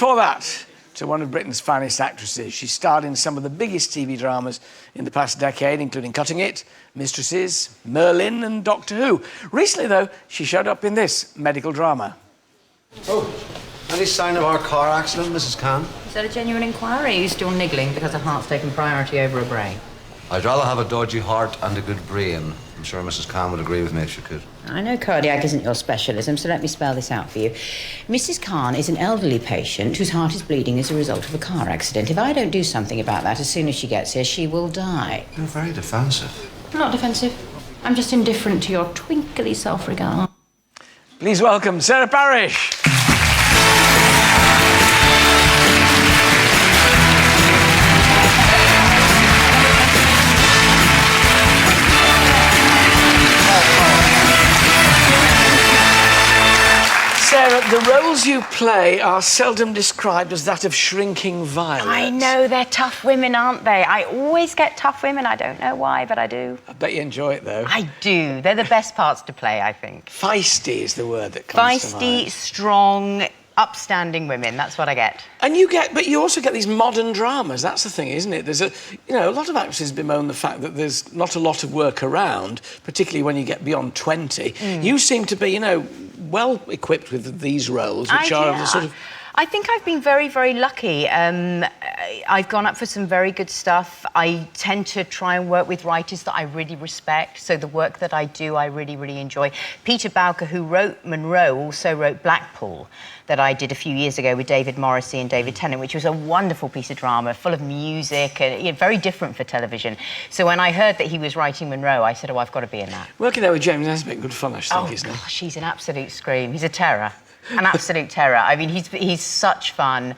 before that, to one of Britain's finest actresses. She starred in some of the biggest TV dramas in the past decade, including Cutting It, Mistresses, Merlin and Doctor Who. Recently, though, she showed up in this medical drama. Oh, any sign of our car accident, Mrs. Khan? Is that a genuine inquiry? Are you still niggling because a heart's taken priority over a brain? I'd rather have a dodgy heart and a good brain. I'm sure Mrs. Khan would agree with me if she could. I know cardiac isn't your specialism, so let me spell this out for you. Mrs. Khan is an elderly patient whose heart is bleeding as a result of a car accident. If I don't do something about that as soon as she gets here, she will die. You're very defensive. I'm not defensive. I'm just indifferent to your twinkly self-regard. Please welcome Sarah Parish. Sarah, the roles you play are seldom described as that of shrinking Violet. I know, they're tough women, aren't they? I always get tough women. I don't know why, but I do. I bet you enjoy it, though. I do. They're the best parts to play, I think. Feisty is the word that comes to mind. Feisty, strong, upstanding women. That's what I get. And but you also get these modern dramas. That's the thing, isn't it? There's a lot of actresses bemoan the fact that there's not a lot of work around, particularly when you get beyond 20. You seem to be, well equipped with these roles, which are the sort of... I think I've been very, very lucky. I've gone up for some very good stuff. I tend to try and work with writers that I really respect, so the work that I do, I really, really enjoy. Peter Bowker, who wrote Monroe, also wrote Blackpool, that I did a few years ago with David Morrissey and David Tennant, which was a wonderful piece of drama, full of music, and very different for television. So when I heard that he was writing Monroe, I said, oh, I've got to be in that. Working there with James Nesbitt, good fun, I think, isn't it? Oh, gosh, he's an absolute scream. He's a terror. An absolute terror. I mean, he's such fun,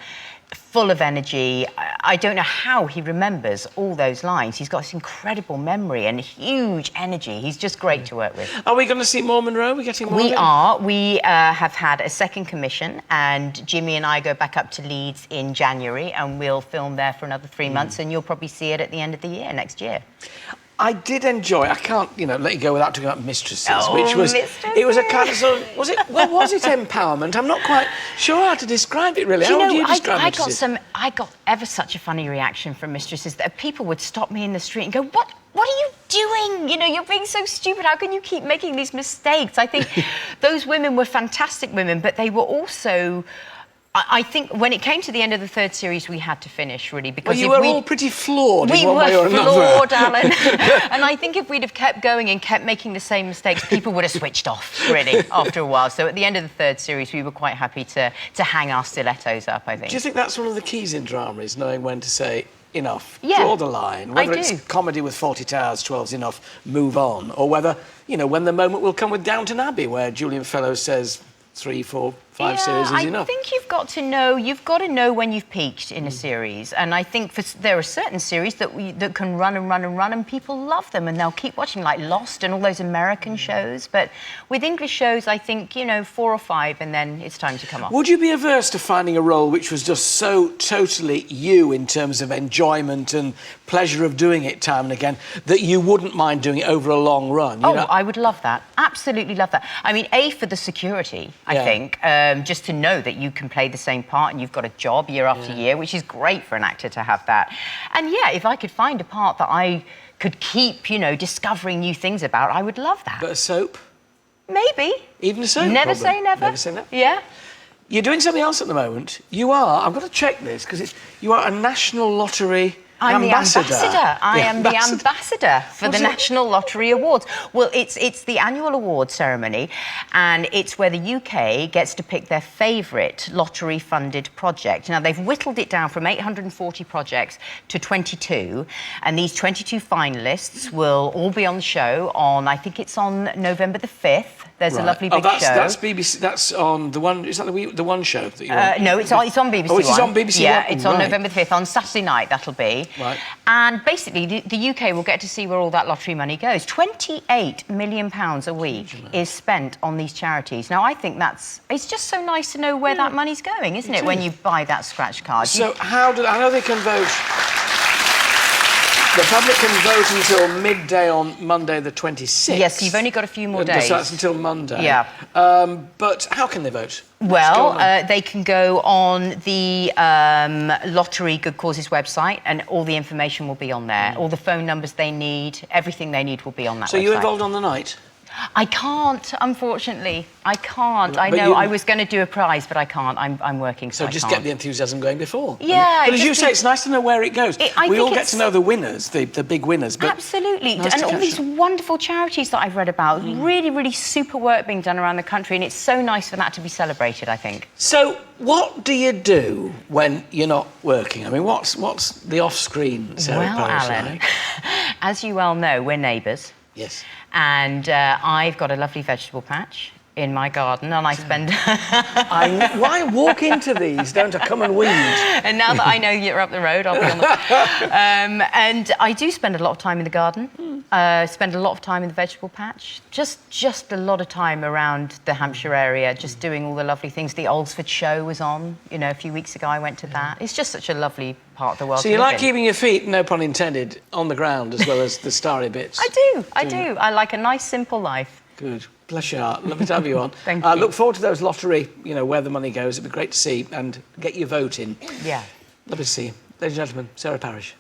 full of energy. I don't know how he remembers all those lines. He's got this incredible memory and huge energy. He's just great to work with. Are we going to see more Monroe? Are we getting more? We are. We have had a second commission, and Jimmy and I go back up to Leeds in January, and we'll film there for another 3 months, and you'll probably see it at the end of the year, next year. I did enjoy. I can't, let you go without talking about Mistresses, which was it was a kind of sort of was it empowerment? I'm not quite sure how to describe it really. How would you describe Mistresses? I got ever such a funny reaction from Mistresses that people would stop me in the street and go, "What are you doing? You're being so stupid. How can you keep making these mistakes?" I think those women were fantastic women, but they were also. I think when it came to the end of the third series, we had to finish, really, because you were all pretty flawed in one way or another. We were flawed, Alan. And I think if we'd have kept going and kept making the same mistakes, people would have switched off, really, after a while. So at the end of the third series, we were quite happy to hang our stilettos up, I think. Do you think that's one of the keys in drama, is knowing when to say, enough, draw the line, whether it's comedy with 40 Towers, 12's enough, move on, or whether, when the moment will come with Downton Abbey, where Julian Fellowes says 3, 4, 5 series is enough. I think you've got to know when you've peaked in a series, and I think there are certain series that can run and run and run, and people love them, and they'll keep watching, like Lost and all those American shows. But with English shows, I think 4 or 5, and then it's time to come off. Would you be averse to finding a role which was just so totally you in terms of enjoyment and pleasure of doing it time and again that you wouldn't mind doing it over a long run? I would love that. Absolutely love that. I mean, for the security, I think. Just to know that you can play the same part and you've got a job year after year, which is great for an actor to have that. And if I could find a part that I could keep, discovering new things about, I would love that. But a soap? Maybe. Even a soap? Never say never. Never say never. Yeah. You're doing something else at the moment. You are, I've got to check this, because you are a National Lottery ambassador. I am the ambassador for the National Lottery Awards. Well, it's the annual award ceremony, and it's where the UK gets to pick their favourite lottery-funded project. Now, they've whittled it down from 840 projects to 22, and these 22 finalists will all be on the show on, I think it's on November the 5th. There's a lovely big show. That's BBC. That's on the one. Is that the one show that you're on? No, it's on BBC. Oh, it's on BBC. Yeah, it's on November the 5th on Saturday night. That'll be. Right. And basically, the UK will get to see where all that lottery money goes. £28 million a week is spent on these charities. Now, I think it's just so nice to know where that money's going, isn't it? When you buy that scratch card. So I know they can vote. The public can vote until midday on Monday the 26th. Yes, you've only got a few more days. So that's until Monday. Yeah. But how can they vote? Well, they can go on the Lottery Good Causes website, and all the information will be on there. All the phone numbers they need, everything they need will be on that website. So you're involved on the night? I can't, unfortunately. I can't. I But know I was going to do a prize, but I can't. I'm working, so I just can't. get the enthusiasm going before. Yeah. But as you say, it's nice to know where it goes. We all get to know the winners, the big winners. But absolutely. nice And all these wonderful charities that I've read about. Really, really super work being done around the country, and it's so nice for that to be celebrated, I think. So what do you do when you're not working? I mean, what's the off-screen Sarah Parish Alan, like? as you well know, we're neighbours. Yes. And I've got a lovely vegetable patch in my garden, and I spend... Why walk into these? Don't I come and weed? And now that I know you're up the road, I'll be on the... and I do spend a lot of time in the garden, spend a lot of time in the vegetable patch, just a lot of time around the Hampshire area, just doing all the lovely things. The Oldsford show was on, you know, a few weeks ago I went to that. It's just such a lovely part of the world. So you like keeping your feet, no pun intended, on the ground as well as the starry bits? I do. I like a nice, simple life. Good. Bless your heart. Lovely to have you on. Thank you. Look forward to those lottery, you know, where the money goes. It'd be great to see and get your vote in. Yeah. Lovely to see you. Ladies and gentlemen, Sarah Parish.